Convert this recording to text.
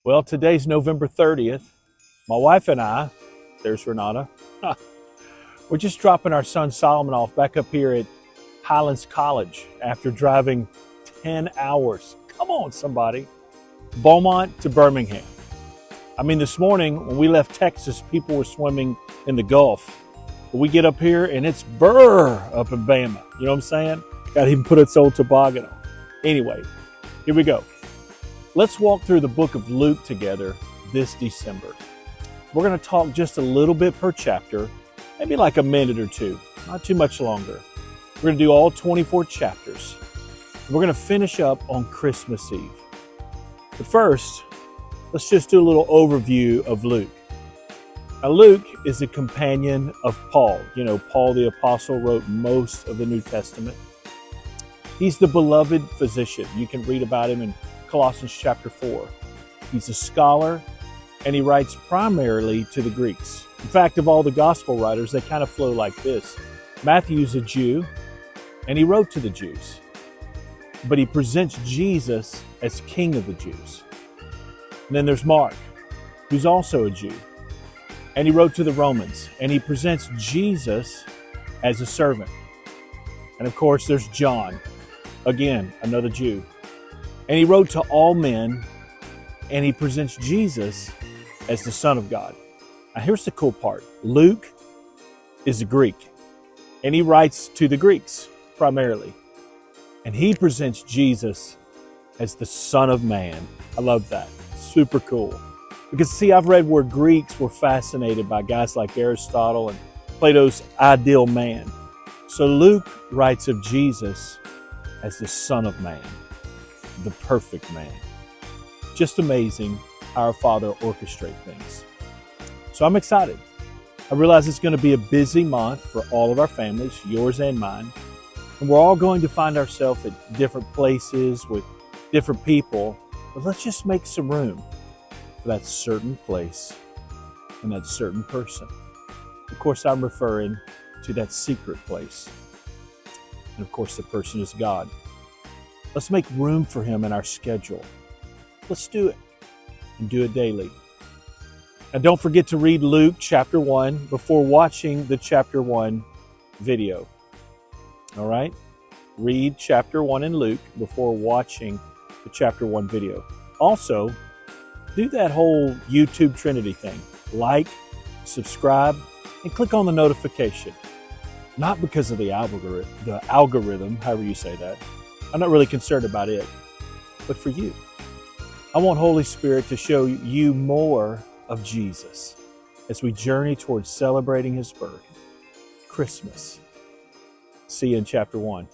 Well, today's November 30th. My wife and I, there's Renata, we're just dropping our son Solomon off back up here at Highlands College after driving 10 hours. Come on, somebody. Beaumont to Birmingham. I mean, this morning when we left Texas, people were swimming in the Gulf. But we get up here and it's brr up in Bama. You know what I'm saying? Got to even put its old toboggan on. Anyway, here we go. Let's walk through the book of Luke together this December. We're going to talk just a little bit per chapter, maybe like a minute or two, not too much longer. We're going to do all 24 chapters. We're going to finish up on Christmas Eve. But first, let's just do a little overview of Luke. Now, Luke is a companion of Paul. You know, Paul the Apostle wrote most of the New Testament. He's the beloved physician. You can read about him in Colossians chapter 4. He's a scholar, and he writes primarily to the Greeks. In fact, of all the gospel writers, they kind of flow like this. Matthew's a Jew, and he wrote to the Jews. But he presents Jesus as King of the Jews. And then there's Mark, who's also a Jew. And he wrote to the Romans, and he presents Jesus as a servant. And of course, there's John, again, another Jew. And he wrote to all men, and he presents Jesus as the Son of God. Now, here's the cool part. Luke is a Greek, and he writes to the Greeks primarily. And he presents Jesus as the Son of Man. I love that. Super cool. Because, see, I've read where Greeks were fascinated by guys like Aristotle and Plato's ideal man. So Luke writes of Jesus as the Son of Man, the perfect man. Just amazing how our Father orchestrates things. So I'm excited. I realize it's going to be a busy month for all of our families, yours and mine. And we're all going to find ourselves at different places with different people. But let's just make some room for that certain place and that certain person. Of course, I'm referring to that secret place. And of course, the person is God. Let's make room for him in our schedule. Let's do it, and do it daily. And don't forget to read Luke chapter 1 before watching the chapter 1 video. All right? Read chapter 1 in Luke before watching the chapter 1 video. Also, do that whole YouTube Trinity thing. Like, subscribe, and click on the notification. Not because of the algorithm, however you say that. I'm not really concerned about it, but for you. I want Holy Spirit to show you more of Jesus as we journey towards celebrating his birth, Christmas. See you in chapter 1.